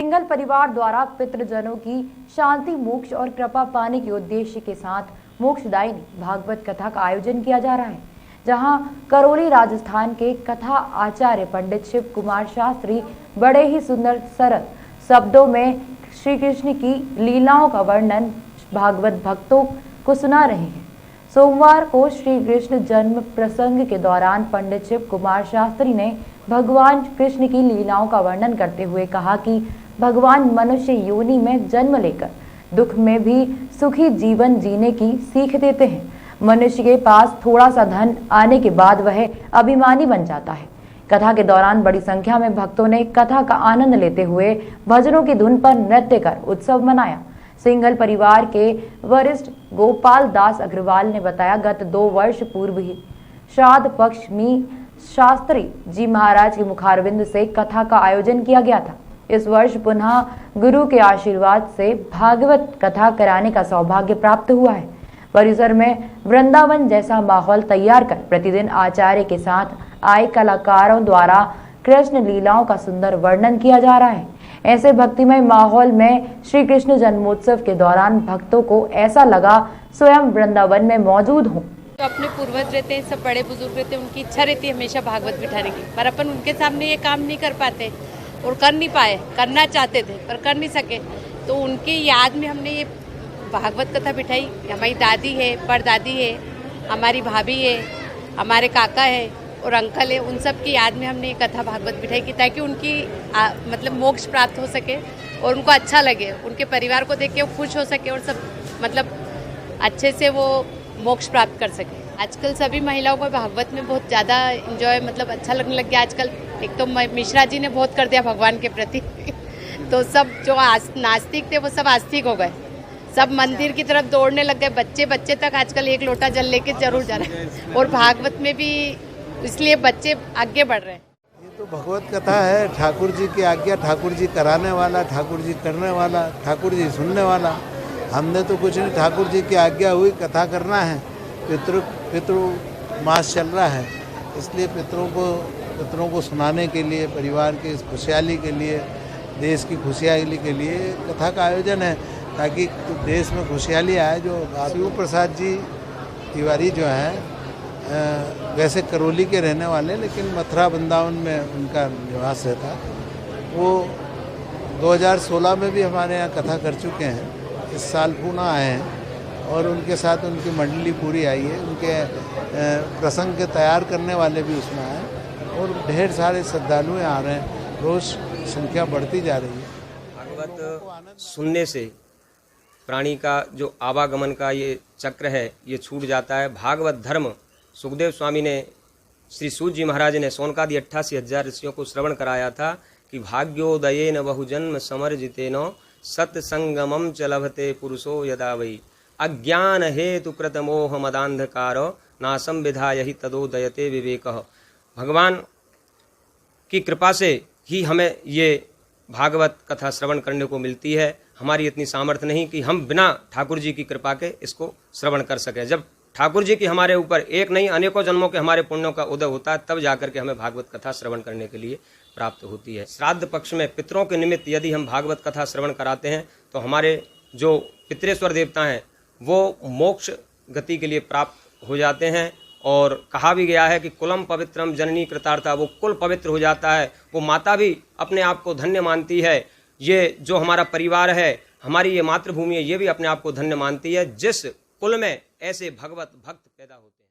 सिंघल परिवार द्वारा पितृजनों की शांति, मोक्ष और कृपा पाने के उद्देश्य के साथ मोक्षदायिनी भागवत कथा का आयोजन किया जा रहा है, जहां करौली राजस्थान के कथा आचार्य पंडित शिव कुमार शास्त्री बड़े ही सुंदर सरल शब्दों में श्री कृष्ण की लीलाओं का वर्णन भागवत भक्तों को सुना रहे हैं। सोमवार को श्री कृष्ण जन्म प्रसंग के दौरान पंडित शिव कुमार शास्त्री ने भगवान कृष्ण की लीलाओं का वर्णन करते हुए कहा कि भगवान मनुष्य योनि में जन्म लेकर दुख में भी सुखी जीवन जीने की सीख देते हैं। मनुष्य के पास थोड़ा सा धन आने के बाद वह अभिमानी बन जाता है। कथा के दौरान बड़ी संख्या में भक्तों ने कथा का आनंद लेते हुए भजनों की धुन पर नृत्य कर उत्सव मनाया। सिंघल परिवार के वरिष्ठ गोपाल दास अग्रवाल ने बताया, गत 2 वर्ष पूर्व ही श्राद्ध पक्ष में शास्त्री जी महाराज के मुखारविंद से कथा का आयोजन किया गया था। इस वर्ष पुनः गुरु के आशीर्वाद से भागवत कथा कराने का सौभाग्य प्राप्त हुआ है। परिसर में वृंदावन जैसा माहौल तैयार कर प्रतिदिन आचार्य के साथ आए कलाकारों द्वारा कृष्ण लीलाओं का सुंदर वर्णन किया जा रहा है। ऐसे भक्तिमय माहौल में श्री कृष्ण जन्मोत्सव के दौरान भक्तों को ऐसा लगा स्वयं वृंदावन में मौजूद हों। तो अपने पूर्वज रहते हैं, सब बड़े बुजुर्ग रहते हैं, उनकी इच्छा रहती है हमेशा भागवत बिठाने की, पर अपन उनके सामने ये काम नहीं कर पाते और कर नहीं पाए। करना चाहते थे पर कर नहीं सके, तो उनकी याद में हमने ये भागवत कथा बिठाई। हमारी दादी है, परदादी है, हमारी भाभी है, हमारे काका है और अंकल है, उन सब की याद में हमने ये कथा भागवत बिठाई की, ताकि उनकी मतलब मोक्ष प्राप्त हो सके और उनको अच्छा लगे, उनके परिवार को देख के वो खुश हो सके और सब मतलब अच्छे से वो मोक्ष प्राप्त कर सके। आजकल सभी महिलाओं को भागवत में बहुत ज़्यादा एंजॉय मतलब अच्छा लगने लग गया। आजकल एक तो मिश्रा जी ने बहुत कर दिया भगवान के प्रति तो सब जो नास्तिक थे वो सब आस्तिक हो गए, सब मंदिर की तरफ दौड़ने लग गए। बच्चे तक आजकल 1 लोटा जल लेके जरूर जा रहे हैं और भागवत में भी इसलिए बच्चे आगे बढ़ रहे हैं। ये तो भगवत कथा है, ठाकुर जी की आज्ञा, ठाकुर जी कराने वाला, ठाकुर जी करने वाला, ठाकुर जी सुनने वाला। हमने तो कुछ नहीं, ठाकुर जी की आज्ञा हुई कथा करना है। पितृ मास चल रहा है, इसलिए पितरों को सुनाने के लिए, परिवार की खुशहाली के लिए, देश की खुशहाली के लिए कथा का आयोजन है, ताकि देश में खुशहाली आए। जो शिव प्रसाद जी तिवारी जो हैं वैसे करौली के रहने वाले, लेकिन मथुरा वृंदावन में उनका निवास रहता। वो 2016 में भी हमारे यहाँ कथा कर चुके हैं, इस साल पुणे आए हैं और उनके साथ उनकी मंडली पूरी आई है। उनके प्रसंग के तैयार करने वाले भी उसमें आए और ढेर सारे श्रद्धालु आ रहे हैं, रोज संख्या बढ़ती जा रही है। भागवत सुनने से प्राणी का जो आवागमन का ये चक्र है ये छूट जाता है। भागवत धर्म सुखदेव स्वामी ने, श्री सूत जी महाराज ने सोनकादि 88,000 ऋषियों को श्रवण कराया था कि भाग्योदयेन बहुजन्म समर्जितेन सत्संगमम च लभते पुरुषो यदा वै अज्ञान हेतु कृत मोह मदांधकार नासम विधाय ही तदोदयते विवेक। भगवान की कृपा से ही हमें ये भागवत कथा श्रवण करने को मिलती है। हमारी इतनी सामर्थ्य नहीं कि हम बिना ठाकुर जी की कृपा के इसको श्रवण कर सकें। जब ठाकुर जी की हमारे ऊपर एक नहीं अनेकों जन्मों के हमारे पुण्यों का उदय होता है, तब जाकर के हमें भागवत कथा श्रवण करने के लिए प्राप्त होती है। श्राद्ध पक्ष में पितरों के निमित्त यदि हम भागवत कथा श्रवण कराते हैं तो हमारे जो पितरेश्वर देवता हैं वो मोक्ष गति के लिए प्राप्त हो जाते हैं। और कहा भी गया है कि कुलम पवित्रम जननी कृतार्था, वो कुल पवित्र हो जाता है, वो माता भी अपने आप को धन्य मानती है। ये जो हमारा परिवार है, हमारी ये मातृभूमि है, ये भी अपने आप को धन्य मानती है जिस कुल में ऐसे भगवत भक्त पैदा होते हैं।